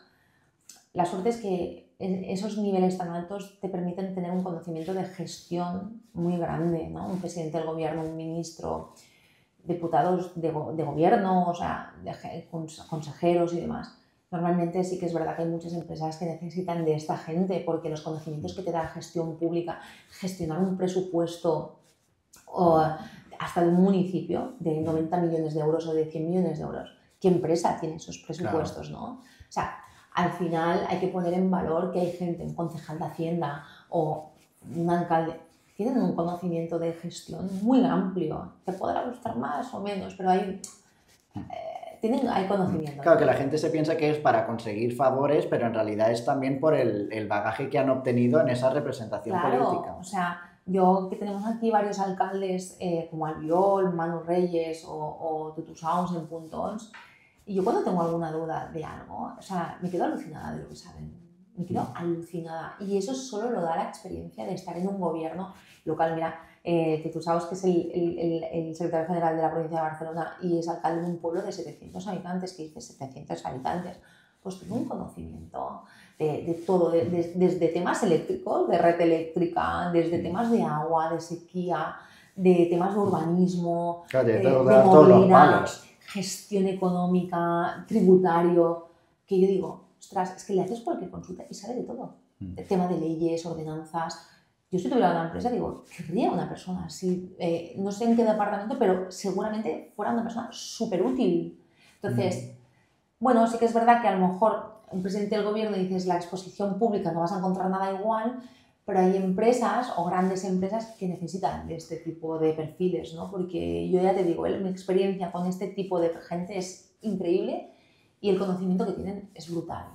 la suerte es que esos niveles tan altos te permiten tener un conocimiento de gestión muy grande, ¿no? Un presidente del gobierno, un ministro, diputados de gobierno, o sea, consejeros y demás. Normalmente sí que es verdad que hay muchas empresas que necesitan de esta gente porque los conocimientos que te da la gestión pública, gestionar un presupuesto hasta de un municipio de 90 millones de euros o de 100 millones de euros, ¿qué empresa tiene esos presupuestos, claro, ¿no? O sea, al final hay que poner en valor que hay gente, un concejal de Hacienda o un alcalde tienen un conocimiento de gestión muy amplio. Te podrá gustar más o menos, pero hay conocimiento. Claro, que la gente se piensa que es para conseguir favores, pero en realidad es también por el bagaje que han obtenido en esa representación política. O sea, yo que tenemos aquí varios alcaldes como Albiol, Manu Reyes o Tutusaus en Puntons, y yo cuando tengo alguna duda de algo, o sea, me quedo alucinada de lo que saben. Me quedo alucinada. Y eso solo lo da la experiencia de estar en un gobierno local. Mira, Tutusaus, que es el secretario general de la provincia de Barcelona y es alcalde de un pueblo de 700 habitantes, que dice 700 habitantes, pues tiene un conocimiento de todo, desde temas eléctricos, de red eléctrica, desde temas de agua, de sequía, de temas de urbanismo, Claro, de todos los palos. Gestión económica, tributario, que yo digo, ostras, es que le haces cualquier consulta y sabe de todo. El tema de leyes, ordenanzas. Yo si tuviera una empresa, digo, querría una persona así, no sé en qué departamento, pero seguramente fuera una persona súper útil. Entonces, bueno, sí que es verdad que a lo mejor un presidente del gobierno dices la exposición pública no vas a encontrar nada igual, pero hay empresas o grandes empresas que necesitan de este tipo de perfiles, ¿no? Porque yo ya te digo, mi experiencia con este tipo de gente es increíble y el conocimiento que tienen es brutal.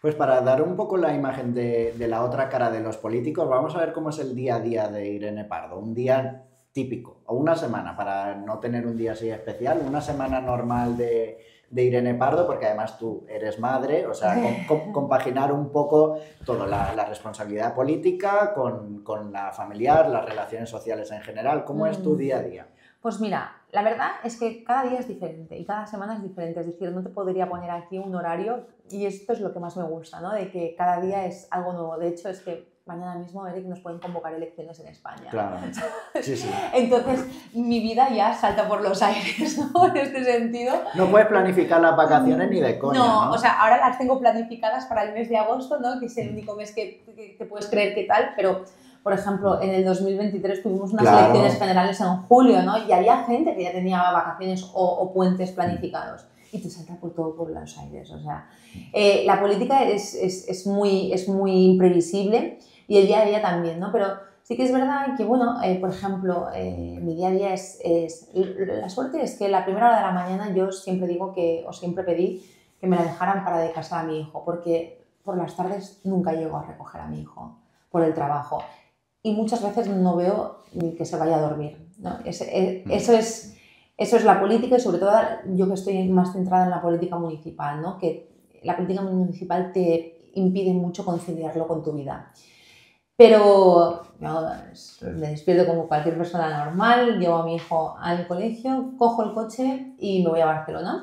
Pues para dar un poco la imagen de la otra cara de los políticos, vamos a ver cómo es el día a día de Irene Pardo. Un día típico, o una semana, para no tener un día así especial, una semana normal de Irene Pardo, porque además tú eres madre, o sea, compaginar un poco toda la responsabilidad política con la familiar, las relaciones sociales en general. ¿Cómo es tu día a día? Pues mira, la verdad es que cada día es diferente y cada semana es diferente, es decir, no te podría poner aquí un horario y esto es lo que más me gusta, ¿no? De que cada día es algo nuevo. De hecho, es que mañana mismo, Eric, nos pueden convocar elecciones en España. Claro, sí, sí. Entonces, mi vida ya salta por los aires, ¿no? En este sentido. No puedes planificar las vacaciones ni de coña, ¿no? O sea, ahora las tengo planificadas para el mes de agosto, ¿no? Que es el único mes que te puedes creer que tal, pero... Por ejemplo, en el 2023 tuvimos unas elecciones generales en julio, ¿no? Y había gente que ya tenía vacaciones o puentes planificados. Y te salta por todo por los aires. O sea, la política es muy imprevisible y el día a día también, ¿no? Pero sí que es verdad que, bueno, por ejemplo, mi día a día la suerte es que la primera hora de la mañana yo siempre digo o siempre pedí que me la dejaran para de casa a mi hijo, porque por las tardes nunca llego a recoger a mi hijo por el trabajo. Y muchas veces no veo ni que se vaya a dormir, ¿no? Eso es la política y sobre todo yo que estoy más centrada en la política municipal, ¿no? Que la política municipal te impide mucho conciliarlo con tu vida. Pero yo me despierto como cualquier persona normal, llevo a mi hijo al colegio, cojo el coche y me voy a Barcelona.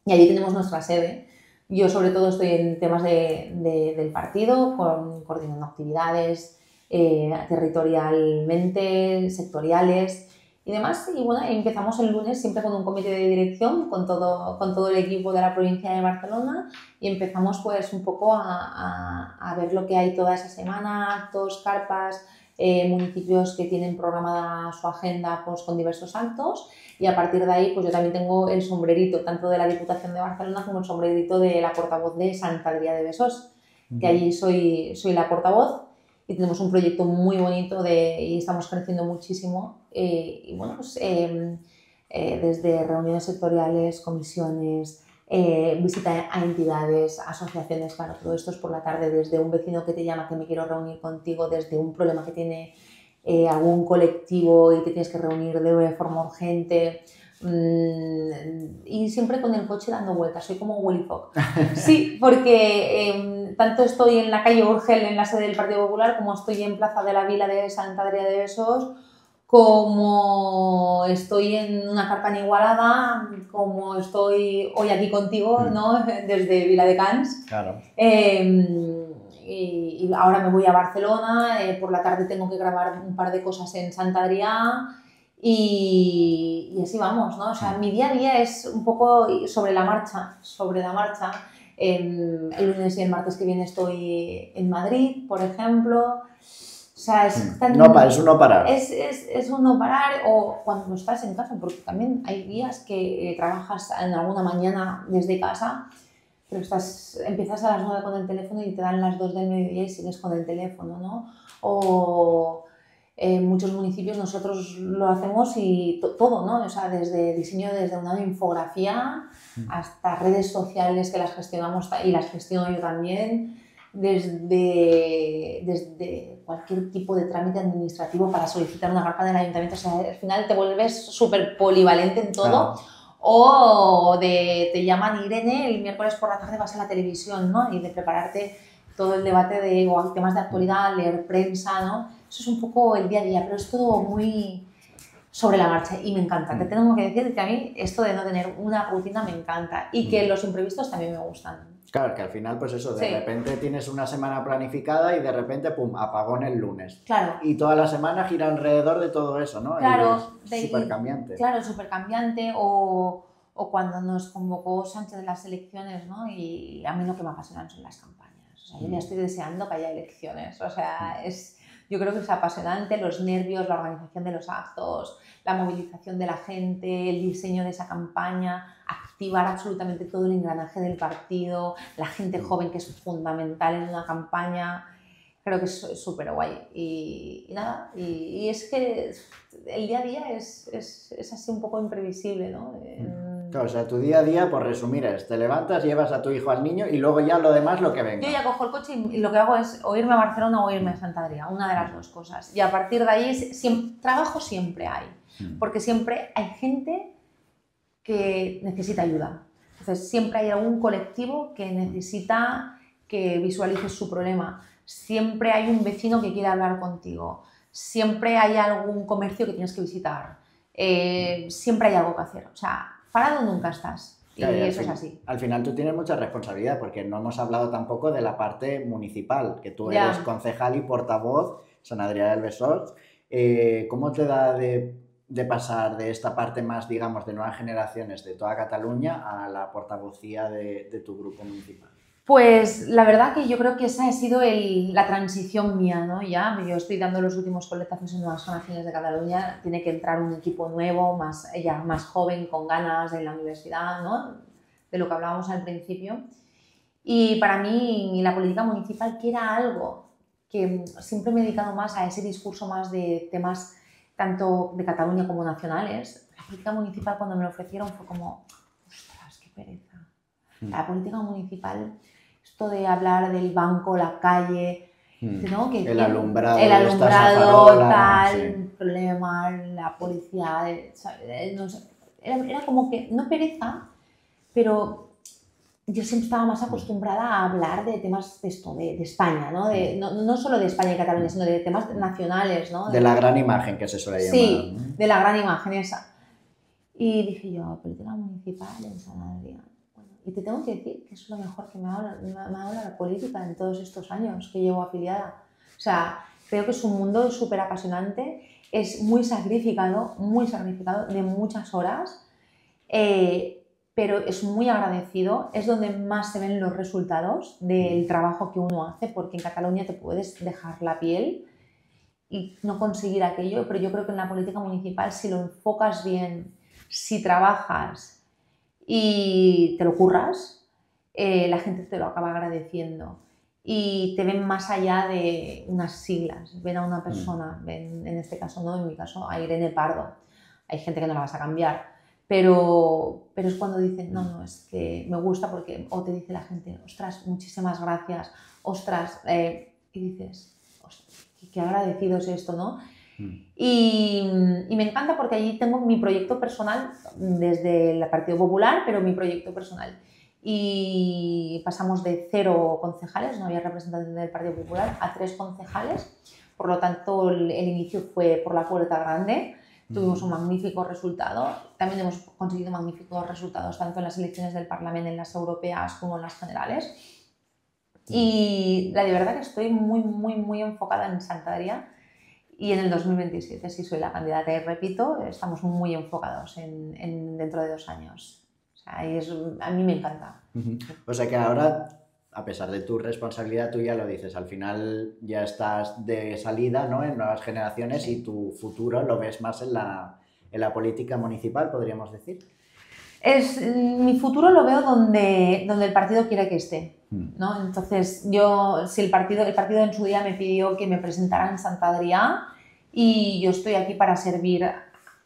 Y allí tenemos nuestra sede. Yo sobre todo estoy en temas del partido, coordinando actividades, territorialmente, sectoriales y demás. Y bueno, empezamos el lunes siempre con un comité de dirección con todo el equipo de la provincia de Barcelona y empezamos pues un poco a ver lo que hay toda esa semana, actos, carpas, municipios que tienen programada su agenda pues, con diversos actos y a partir de ahí pues yo también tengo el sombrerito tanto de la Diputación de Barcelona como el sombrerito de la portavoz de Sant Adrià de Besòs, que allí soy la portavoz. Y tenemos un proyecto muy bonito y estamos creciendo muchísimo. Y bueno, pues desde reuniones sectoriales, comisiones, visita a entidades, asociaciones, claro, todo esto es por la tarde, desde un vecino que te llama que me quiero reunir contigo, desde un problema que tiene algún colectivo y te tienes que reunir de forma urgente. Y siempre con el coche dando vueltas, soy como Willy Fogg. Sí, porque tanto estoy en la calle Urgel, en la sede del Partido Popular, como estoy en Plaza de la Vila de Sant Adrià de Besòs, como estoy en una carpa en Igualada, como estoy hoy aquí contigo, ¿no? Desde Viladecans. Claro. Y ahora me voy a Barcelona, por la tarde tengo que grabar un par de cosas en Sant Adrià. Y así vamos, ¿no? O sea, mi día a día es un poco sobre la marcha. El lunes y el martes que viene estoy en Madrid, por ejemplo. O sea, es un no parar. Es un no parar o cuando estás en casa, porque también hay días que trabajas en alguna mañana desde casa, pero empiezas a las 9 con el teléfono y te dan las 2 del mediodía y sigues con el teléfono, ¿no? O muchos municipios nosotros lo hacemos y todo, ¿no? O sea, desde diseño, desde una infografía hasta redes sociales que las gestionamos y las gestiono yo también, desde cualquier tipo de trámite administrativo para solicitar una carta del ayuntamiento. O sea, al final te vuelves súper polivalente en todo. O te llaman Irene, el miércoles por la tarde vas a la televisión, ¿no? Y de prepararte todo el debate de temas de actualidad, leer prensa, ¿no? Eso es un poco el día a día, pero es todo muy sobre la marcha y me encanta. Te tengo que decir que a mí esto de no tener una rutina me encanta y que los imprevistos también me gustan. Claro, que al final, pues eso, de repente tienes una semana planificada y de repente, pum, apagón el lunes. Claro. Y toda la semana gira alrededor de todo eso, ¿no? Claro. Es súper cambiante. Claro, súper cambiante. O cuando nos convocó Sánchez de las elecciones, ¿no? Y a mí lo que me apasionan son las campañas. O sea, yo ya estoy deseando que haya elecciones. O sea, yo creo que es apasionante, los nervios, la organización de los actos, la movilización de la gente, el diseño de esa campaña, activar absolutamente todo el engranaje del partido, la gente joven que es fundamental en una campaña. Creo que es súper guay. Y nada, y es que el día a día es así un poco imprevisible, ¿no? Claro, o sea, tu día a día, por resumir, es te levantas, llevas a tu hijo al niño y luego ya lo demás lo que venga. Yo ya cojo el coche y lo que hago es o irme a Barcelona o irme a Santa Adrià, una de las dos cosas. Y a partir de ahí, trabajo siempre hay, porque siempre hay gente que necesita ayuda. Entonces, siempre hay algún colectivo que necesita que visualices su problema. Siempre hay un vecino que quiere hablar contigo. Siempre hay algún comercio que tienes que visitar. Siempre hay algo que hacer. O sea, parado nunca estás. Claro, y eso es así. Al final tú tienes mucha responsabilidad porque no hemos hablado tampoco de la parte municipal, que tú eres concejal y portavoz, Sant Adrià del Besòs. ¿Cómo te da de pasar de esta parte más, digamos, de nuevas generaciones de toda Cataluña a la portavocía de tu grupo municipal? Pues la verdad que yo creo que esa ha sido la transición mía, ¿no? Ya, yo estoy dando los últimos coletazos en Nuevas Generaciones de Cataluña, tiene que entrar un equipo nuevo, más joven, con ganas en la universidad, ¿no? De lo que hablábamos al principio. Y para mí la política municipal, que era algo que siempre me he dedicado más a ese discurso más de temas tanto de Cataluña como nacionales, la política municipal cuando me lo ofrecieron fue como, ostras, qué pereza. La política municipal, esto de hablar del banco, la calle, ¿no? El alumbrado, tal, problema, la policía, era como que, no pereza, pero yo siempre estaba más acostumbrada a hablar de temas de esto, de España, ¿no? No solo de España y Cataluña, sino de temas nacionales, ¿no? De la gran imagen que se suele llamar. Sí, de la gran imagen esa. Y dije yo, política municipal en Sant Adrià. Y te tengo que decir que es lo mejor que me ha dado la política en todos estos años que llevo afiliada. O sea, creo que es un mundo súper apasionante, es muy sacrificado, de muchas horas, pero es muy agradecido, es donde más se ven los resultados del trabajo que uno hace, porque en Cataluña te puedes dejar la piel y no conseguir aquello, pero yo creo que en la política municipal, si lo enfocas bien, si trabajas y te lo curras, la gente te lo acaba agradeciendo y te ven más allá de unas siglas, ven a una persona, ven, en este caso no, en mi caso a Irene Pardo. Hay gente que no la vas a cambiar, pero es cuando dicen, no, es que me gusta porque, o te dice la gente, ostras, muchísimas gracias, ostras, y dices, ostras, qué agradecido es esto, ¿no? Y me encanta porque allí tengo mi proyecto personal desde el Partido Popular, pero mi proyecto personal. Y pasamos de 0 concejales, no había representantes del Partido Popular, a 3 concejales. Por lo tanto, el inicio fue por la puerta grande. Tuvimos un magnífico resultado. También hemos conseguido magníficos resultados tanto en las elecciones del Parlamento, en las europeas, como en las generales. Y de verdad que estoy muy enfocada en Sant Adrià. Y en el 2027, si soy la candidata y repito, estamos muy enfocados en dentro de 2 años. O sea, a mí me encanta. O sea que ahora, a pesar de tu responsabilidad, tú ya lo dices, al final ya estás de salida, ¿no? En Nuevas Generaciones, sí. Y tu futuro lo ves más en la política municipal, podríamos decir. Mi futuro lo veo donde el partido quiere que esté, ¿no? Entonces, si el partido en su día me pidió que me presentara en Sant Adrià y yo estoy aquí para servir a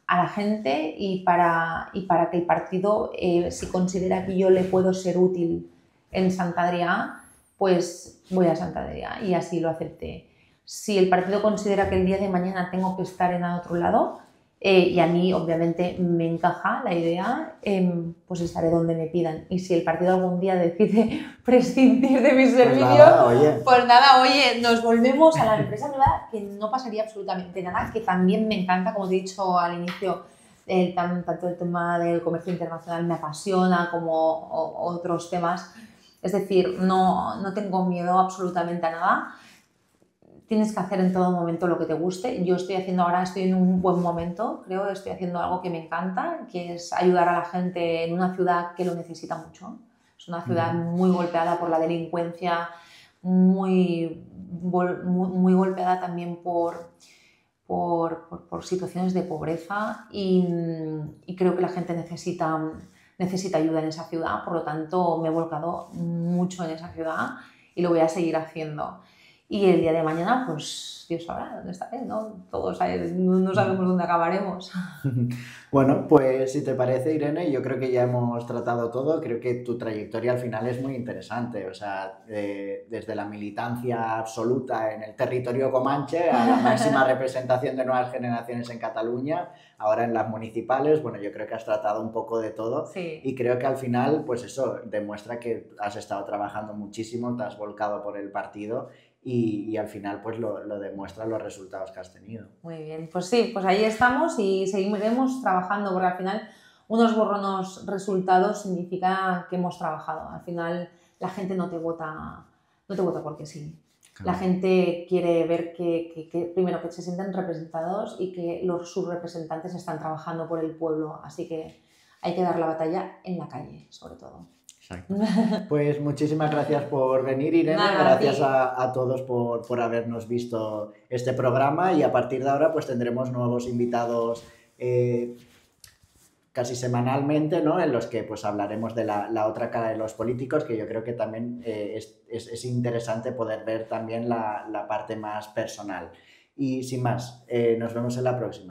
la gente y para que el partido, si considera que yo le puedo ser útil en Sant Adrià, pues voy a Sant Adrià y así lo acepté. Si el partido considera que el día de mañana tengo que estar en otro lado, y a mí obviamente me encaja la idea, pues estaré donde me pidan. Y si el partido algún día decide prescindir de mis servicios, pues nada, oye, nos volvemos a la empresa privada, que no pasaría absolutamente nada, que también me encanta, como te he dicho al inicio, tanto el tema del comercio internacional me apasiona como otros temas. Es decir, no tengo miedo absolutamente a nada. Tienes que hacer en todo momento lo que te guste. Yo estoy en un buen momento, creo que estoy haciendo algo que me encanta, que es ayudar a la gente en una ciudad que lo necesita mucho. Es una ciudad muy golpeada por la delincuencia, muy golpeada también por situaciones de pobreza y creo que la gente necesita ayuda en esa ciudad, por lo tanto me he volcado mucho en esa ciudad y lo voy a seguir haciendo. Y el día de mañana, pues Dios sabrá dónde estaré, ¿no? Todos no sabemos dónde acabaremos. Bueno, pues si te parece, Irene, yo creo que ya hemos tratado todo. Creo que tu trayectoria al final es muy interesante. O sea, desde la militancia absoluta en el territorio comanche a la máxima representación de nuevas generaciones en Cataluña, ahora en las municipales, bueno, yo creo que has tratado un poco de todo. Sí. Y creo que al final, pues eso, demuestra que has estado trabajando muchísimo, te has volcado por el partido y al final pues lo demuestran los resultados que has tenido. Muy bien, pues sí, pues ahí estamos y seguiremos trabajando, porque al final unos buenos resultados significa que hemos trabajado. Al final la gente no te vota porque sí. Claro. La gente quiere ver que primero que se sienten representados y que sus representantes están trabajando por el pueblo, así que hay que dar la batalla en la calle, sobre todo. Exacto. Pues muchísimas gracias por venir, Irene. Gracias a todos por habernos visto este programa y a partir de ahora pues tendremos nuevos invitados casi semanalmente, ¿no? En los que pues hablaremos de la otra cara de los políticos, que yo creo que también es interesante poder ver también la parte más personal. Y sin más, nos vemos en la próxima.